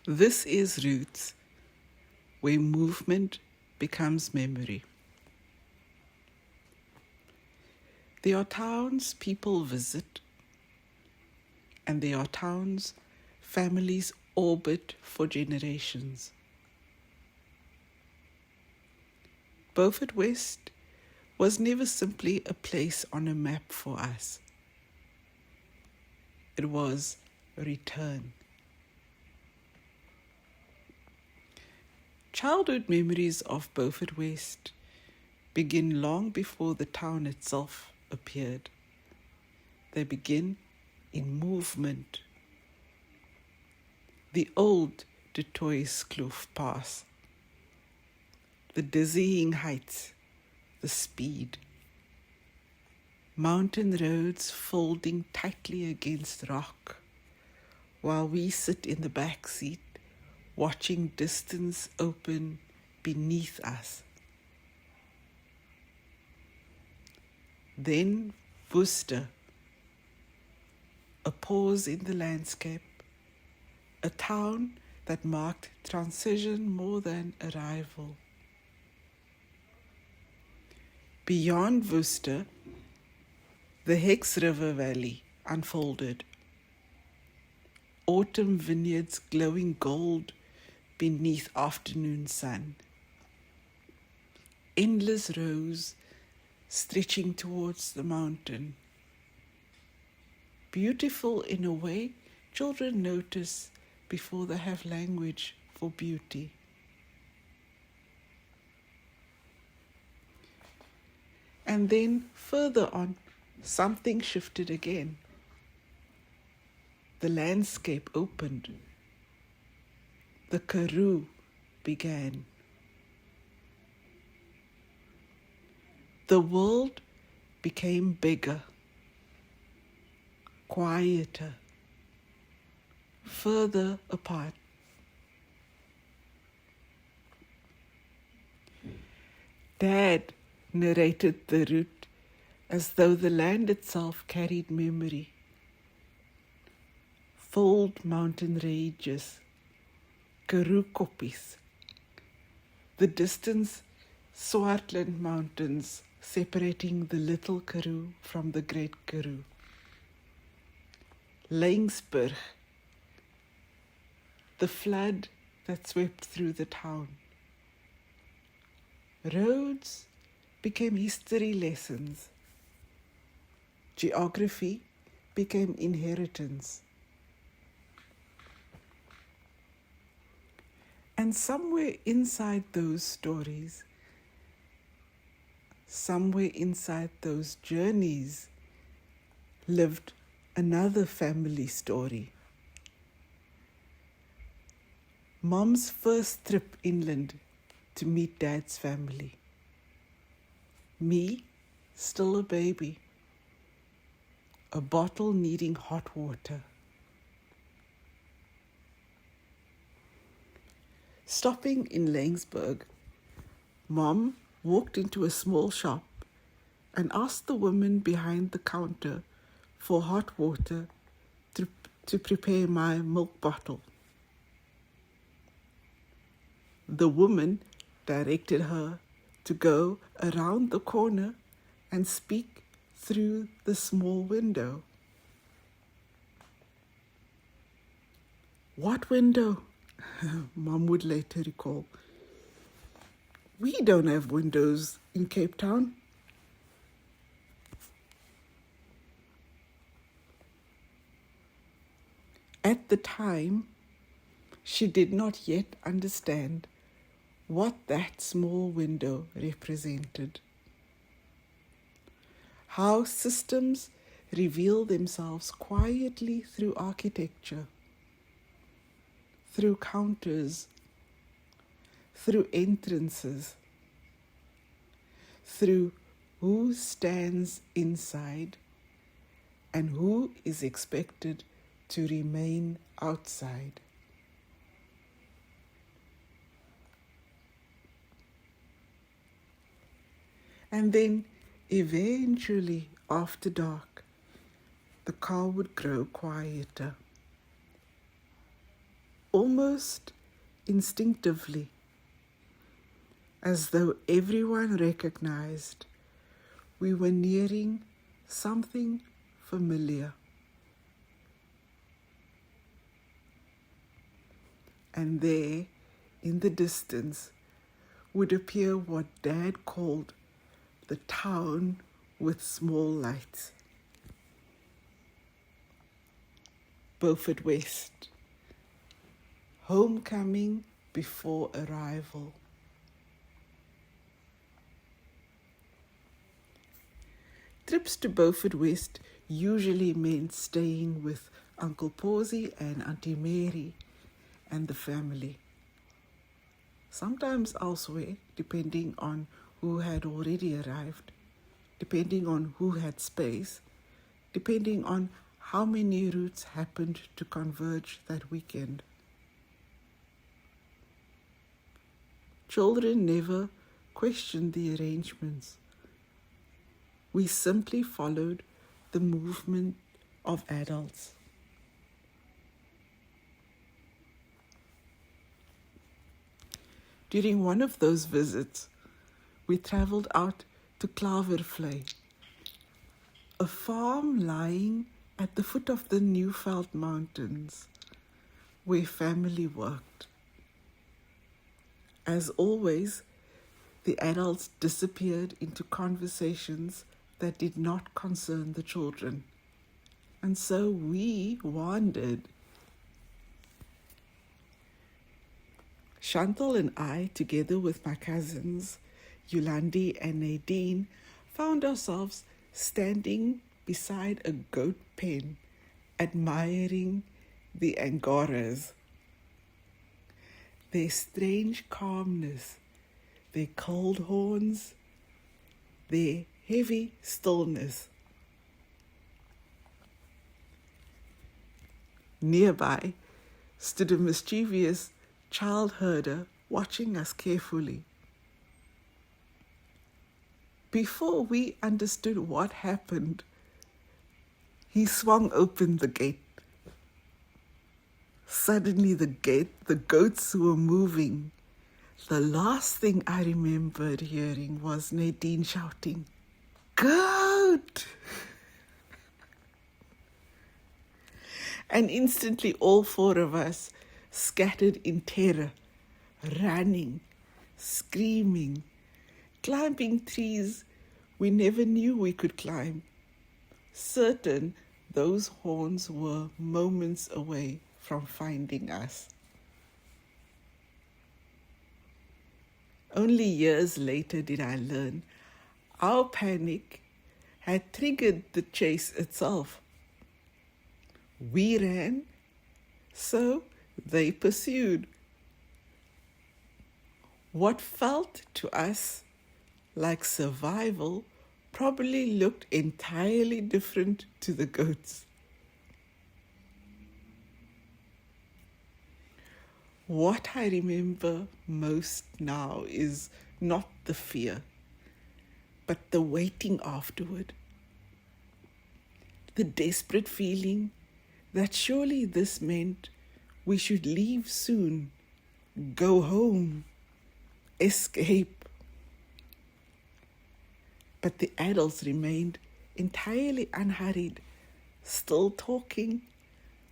This is Roots, where movement becomes memory. There are towns people visit, and there are towns families orbit for generations. Beaufort West was never simply a place on a map for us. It was a return. Childhood memories of Beaufort West begin long before the town itself appeared. They begin in movement. The old Toitskloof Pass, the dizzying heights, the speed. Mountain roads folding tightly against rock, while we sit in the back seat watching distance open beneath us. Then Worcester, a pause in the landscape, a town that marked transition more than arrival. Beyond Worcester, the Hex River Valley unfolded. Autumn vineyards glowing gold beneath afternoon sun. Endless rows stretching towards the mountain. Beautiful in a way children notice before they have language for beauty. And then further on, something shifted again. The landscape opened. The Karoo began. The world became bigger, quieter, further apart. Dad narrated the route as though the land itself carried memory. Fold mountain ranges, Karoo koppies, the distant Swartland mountains separating the little Karoo from the great Karoo. Laingsburg, the flood that swept through the town. Roads became history lessons. Geography became inheritance. And somewhere inside those stories, somewhere inside those journeys, lived another family story. Mom's first trip inland to meet Dad's family. Me, still a baby. A bottle needing hot water. Stopping in Laingsburg, Mom walked into a small shop and asked the woman behind the counter for hot water to prepare my milk bottle. The woman directed her to go around the corner and speak through the small window. What window? Mom would later recall. We don't have windows in Cape Town. At the time, she did not yet understand what that small window represented. How systems reveal themselves quietly through architecture, through counters, through entrances, through who stands inside and who is expected to remain outside. And then eventually, after dark, the car would grow quieter. Almost almost instinctively, as though everyone recognized we were nearing something familiar. And there, in the distance, would appear what Dad called the town with small lights. Beaufort West. Homecoming before arrival. Trips to Beaufort West usually meant staying with Uncle Posy and Auntie Mary and the family. Sometimes elsewhere, depending on who had already arrived, depending on who had space, depending on how many routes happened to converge that weekend. Children never questioned the arrangements. We simply followed the movement of adults. During one of those visits, we traveled out to Klawervlei, a farm lying at the foot of the Newveld Mountains, where family worked. As always, the adults disappeared into conversations that did not concern the children, and so we wandered. Chantal and I, together with my cousins, Yolandi and Nadine, found ourselves standing beside a goat pen, admiring the angoras. Their strange calmness, their cold horns, their heavy stillness. Nearby stood a mischievous child herder watching us carefully. Before we understood what happened, he swung open the gate. Suddenly the goats were moving. The last thing I remembered hearing was Nadine shouting, "Goat!" And instantly all four of us scattered in terror, running, screaming, climbing trees we never knew we could climb, certain those horns were moments away from finding us. Only years later did I learn our panic had triggered the chase itself. We ran, so they pursued. What felt to us like survival probably looked entirely different to the goats. What I remember most now is not the fear, but the waiting afterward. The desperate feeling that surely this meant we should leave soon, go home, escape. But the adults remained entirely unhurried, still talking,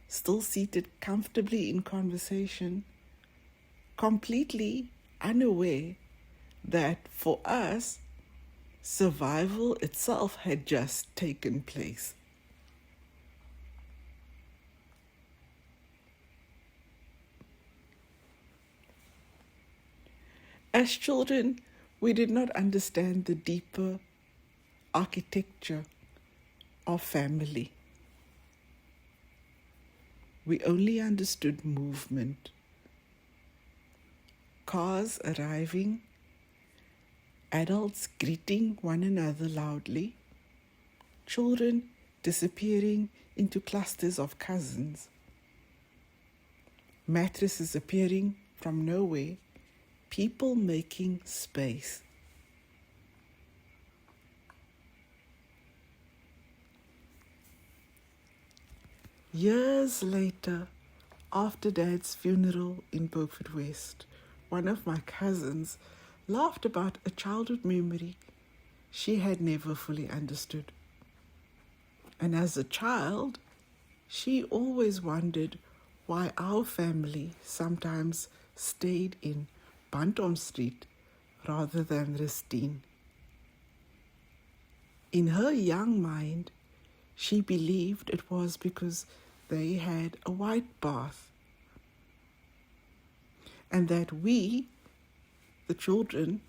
still seated comfortably in conversation, completely unaware that for us, survival itself had just taken place. As children, we did not understand the deeper architecture of family. We only understood movement. Cars arriving, adults greeting one another loudly, children disappearing into clusters of cousins, mattresses appearing from nowhere, people making space. Years later, After Dad's funeral in Beaufort West, one of my cousins laughed about a childhood memory she had never fully understood. And as a child, she always wondered why our family sometimes stayed in Bantom Street rather than Rustine. In her young mind, she believed it was because they had a white bath, and that we, the children,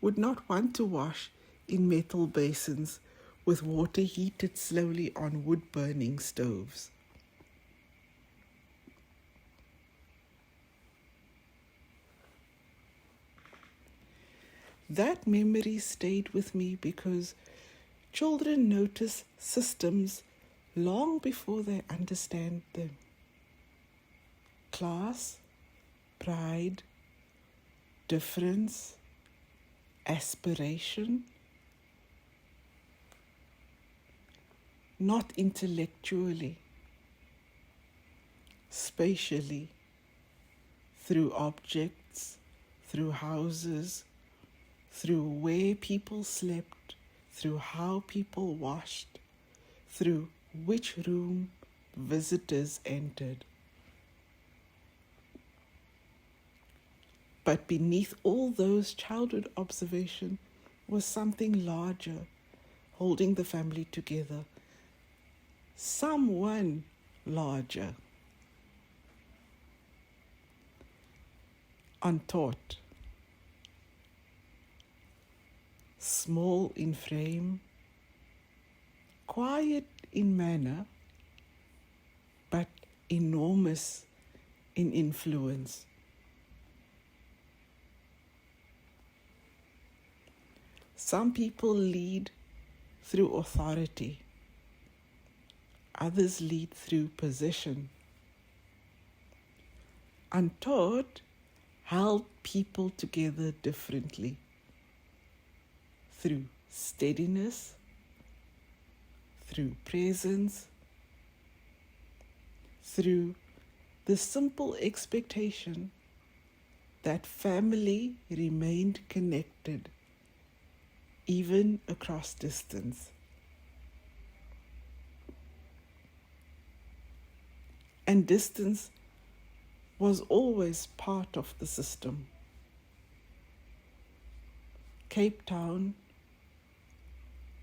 would not want to wash in metal basins with water heated slowly on wood-burning stoves. That memory stayed with me because children notice systems long before they understand them. Class, pride, difference, aspiration, not intellectually, spatially, through objects, through houses, through where people slept, through how people washed, through which room visitors entered. But beneath all those childhood observations was something larger, holding the family together. Someone larger. Aunt Tot. Small in frame, quiet in manner, but enormous in influence. Some people lead through authority. Others lead through position. Aunt Tot held people together differently. Through steadiness, through presence, through the simple expectation that family remained connected even across distance. And distance was always part of the system. Cape Town,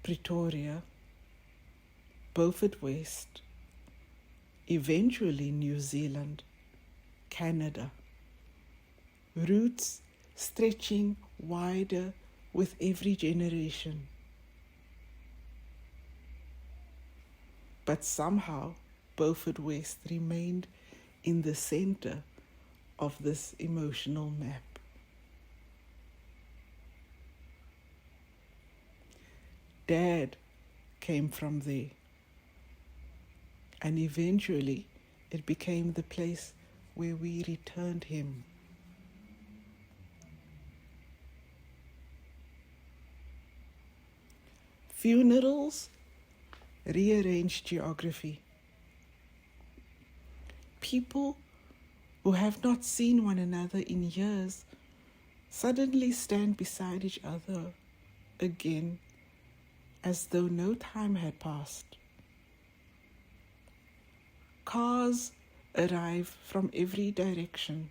Pretoria, Beaufort West, eventually New Zealand, Canada. Roots stretching wider with every generation. But somehow Beaufort West remained in the center of this emotional map. Dad came from there, and eventually it became the place where we returned him. Funerals rearranged geography. People who have not seen one another in years suddenly stand beside each other again, as though no time had passed. Cars arrive from every direction.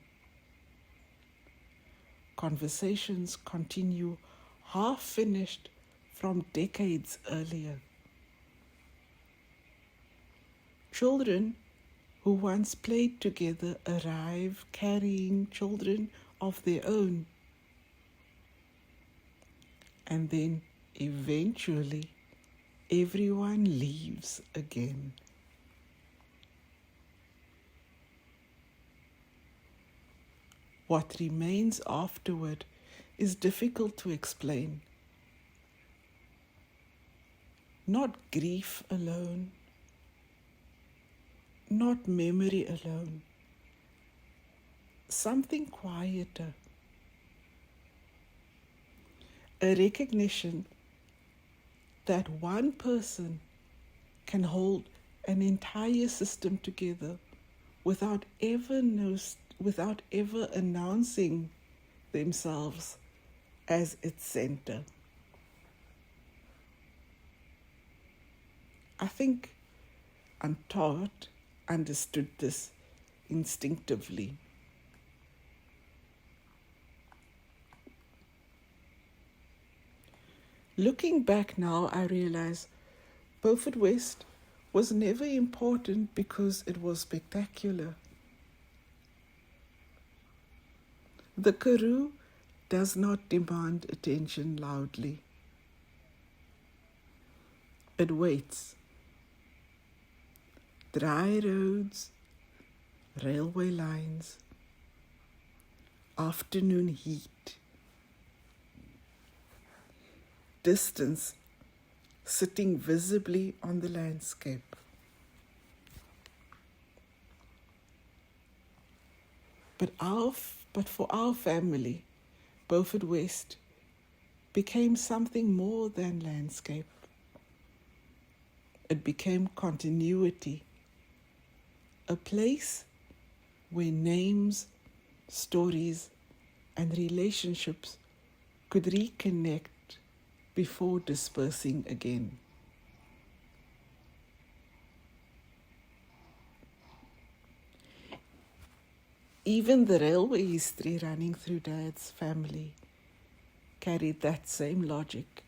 Conversations continue half-finished from decades earlier. Children who once played together arrive carrying children of their own. And then eventually everyone leaves again. What remains afterward is difficult to explain. Not grief alone, not memory alone, something quieter. A recognition that one person can hold an entire system together without ever announcing themselves as its center. I think Aunt Tot understood this instinctively. Looking back now, I realize Beaufort West was never important because it was spectacular. The Karoo does not demand attention loudly. It waits. Dry roads, railway lines, afternoon heat, distance sitting visibly on the landscape. But for our family, Beaufort West became something more than landscape. It became continuity, a place where names, stories, and relationships could reconnect before dispersing again. Even the railway history running through Dad's family carried that same logic.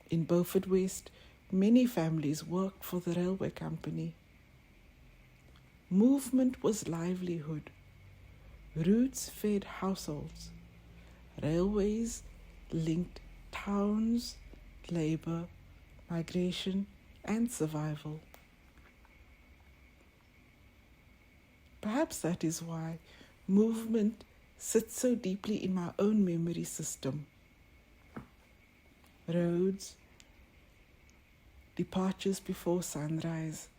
In Beaufort West, many families worked for the railway company. Movement was livelihood. Routes fed households. Railways linked towns, labor, migration, and survival. Perhaps that is why movement sits so deeply in my own memory system. Roads, departures before sunrise,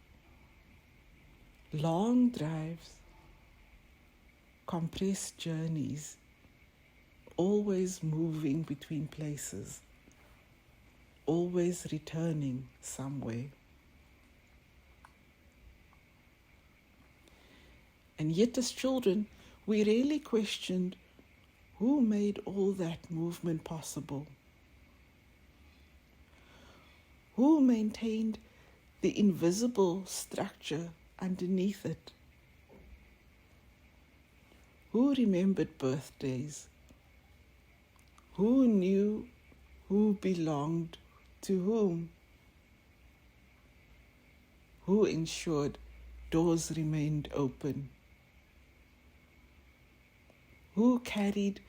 long drives, compressed journeys, always moving between places, always returning somewhere. And yet as children, we rarely questioned who made all that movement possible. Who maintained the invisible structure underneath it? Who remembered birthdays? Who knew who belonged to whom? Who ensured doors remained open? Who carried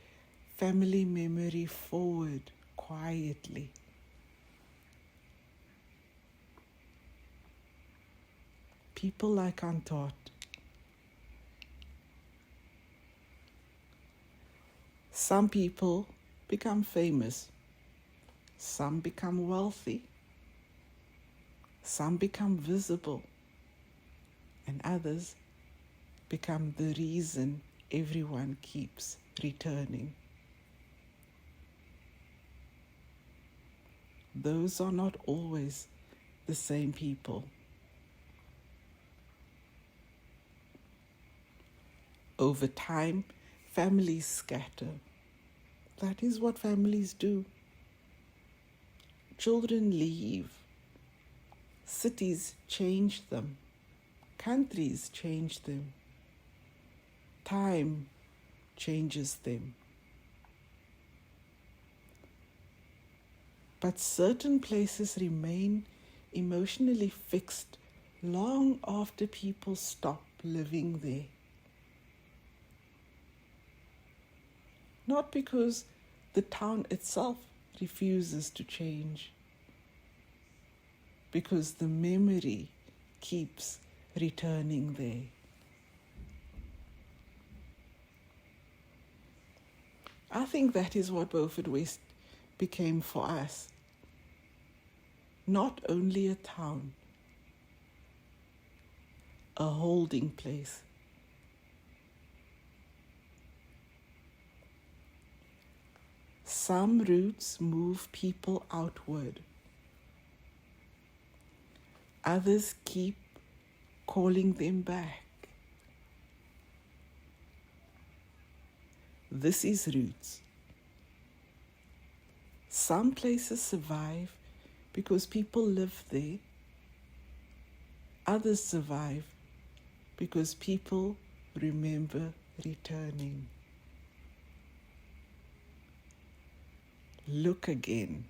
family memory forward quietly? People like Aunt Tot. Some people become famous. Some become wealthy. Some become visible. And others become the reason everyone keeps returning. Those are not always the same people. Over time, families scatter. That is what families do. Children leave. Cities change them. Countries change them. Time changes them. But certain places remain emotionally fixed long after people stop living there. Not because the town itself refuses to change, because the memory keeps returning there. I think that is what Beaufort West became for us. Not only a town, a holding place. Some routes move people outward. Others keep calling them back. This is roots. Some places survive because people live there. Others survive because people remember returning. Look again.